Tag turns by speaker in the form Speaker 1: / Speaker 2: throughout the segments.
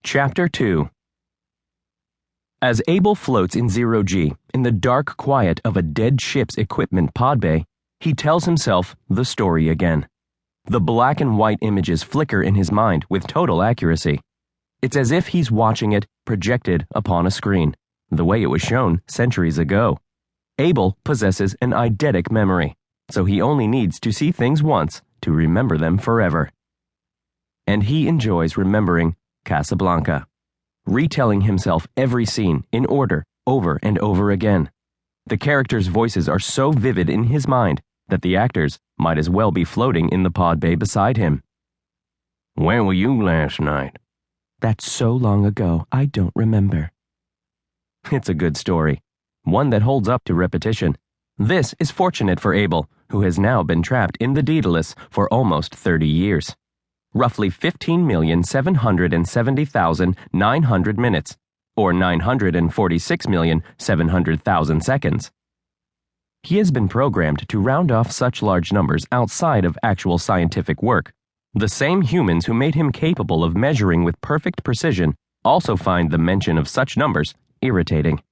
Speaker 1: Chapter 2. As Abel floats in zero-G, in the dark quiet of a dead ship's equipment pod bay, he tells himself the story again. The black and white images flicker in his mind with total accuracy. It's as if he's watching it projected upon a screen, the way it was shown centuries ago. Abel possesses an eidetic memory, so he only needs to see things once to remember them forever. And he enjoys remembering Casablanca, retelling himself every scene in order over and over again. The characters' voices are so vivid in his mind that the actors might as well be floating in the pod bay beside him.
Speaker 2: Where were you last night?
Speaker 1: That's so long ago, I don't remember. It's a good story, one that holds up to repetition. This is fortunate for Abel, who has now been trapped in the Daedalus for almost 30 years. Roughly 15,770,900 minutes, or 946,700,000 seconds. He has been programmed to round off such large numbers outside of actual scientific work. The same humans who made him capable of measuring with perfect precision also find the mention of such numbers irritating.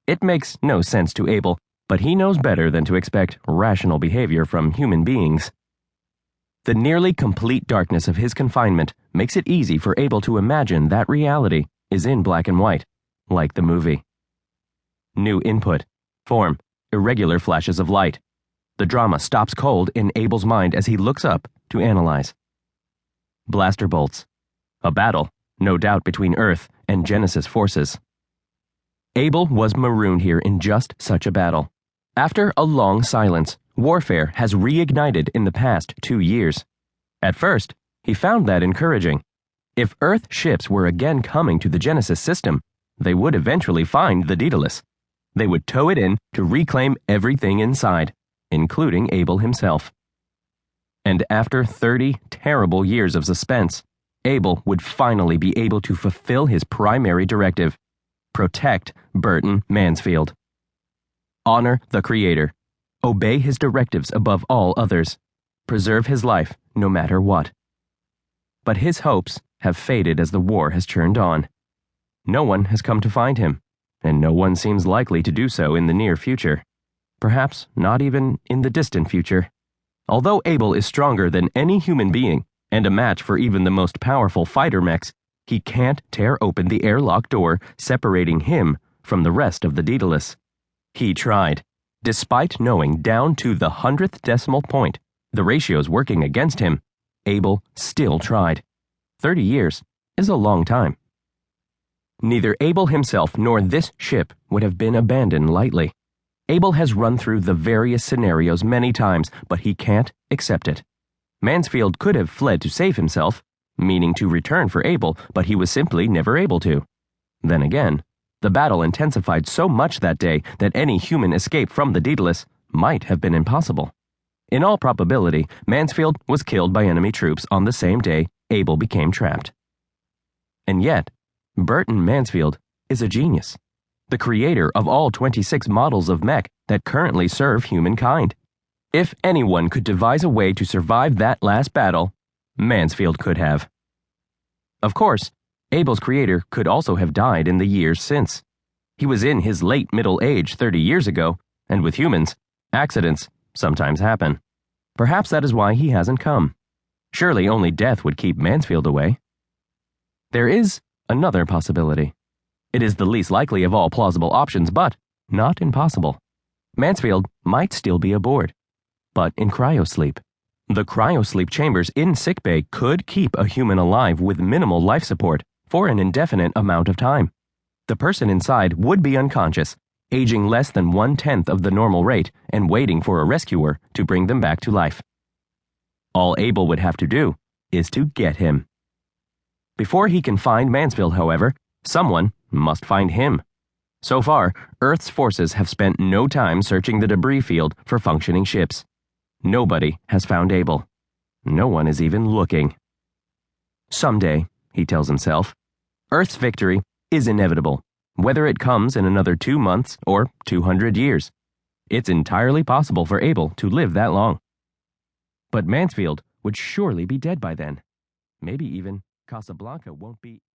Speaker 1: It makes no sense to Abel, but he knows better than to expect rational behavior from human beings. The nearly complete darkness of his confinement makes it easy for Abel to imagine that reality is in black and white, like the movie. New input, form, irregular flashes of light. The drama stops cold in Abel's mind as he looks up to analyze. Blaster bolts. A battle, no doubt between Earth and Genesis forces. Abel was marooned here in just such a battle. After a long silence, warfare has reignited in the past 2 years. At first, he found that encouraging. If Earth ships were again coming to the Genesis system, they would eventually find the Daedalus. They would tow it in to reclaim everything inside, including Abel himself. And after 30 terrible years of suspense, Abel would finally be able to fulfill his primary directive: protect Burton Mansfield. Honor the Creator. Obey his directives above all others. Preserve his life no matter what. But his hopes have faded as the war has churned on. No one has come to find him, and no one seems likely to do so in the near future. Perhaps not even in the distant future. Although Abel is stronger than any human being, and a match for even the most powerful fighter mechs, he can't tear open the airlock door separating him from the rest of the Daedalus. He tried. Despite knowing down to the 100th decimal point the ratios working against him, Abel still tried. 30 years is a long time. Neither Abel himself nor this ship would have been abandoned lightly. Abel has run through the various scenarios many times, but he can't accept it. Mansfield could have fled to save himself, meaning to return for Abel, but he was simply never able to. Then again, the battle intensified so much that day that any human escape from the Daedalus might have been impossible. In all probability, Mansfield was killed by enemy troops on the same day Abel became trapped. And yet, Burton Mansfield is a genius, the creator of all 26 models of mech that currently serve humankind. If anyone could devise a way to survive that last battle, Mansfield could have. Of course, Abel's creator could also have died in the years since. He was in his late middle age 30 years ago, and with humans, accidents sometimes happen. Perhaps that is why he hasn't come. Surely only death would keep Mansfield away. There is another possibility. It is the least likely of all plausible options, but not impossible. Mansfield might still be aboard, but in cryosleep. The cryosleep chambers in sickbay could keep a human alive with minimal life support for an indefinite amount of time. The person inside would be unconscious, aging less than 1/10 of the normal rate, and waiting for a rescuer to bring them back to life. All Abel would have to do is to get him. Before he can find Mansfield, however, someone must find him. So far, Earth's forces have spent no time searching the debris field for functioning ships. Nobody has found Abel. No one is even looking. Someday, he tells himself, Earth's victory is inevitable, whether it comes in another 2 months or 200 years. It's entirely possible for Abel to live that long. But Mansfield would surely be dead by then. Maybe even Casablanca won't be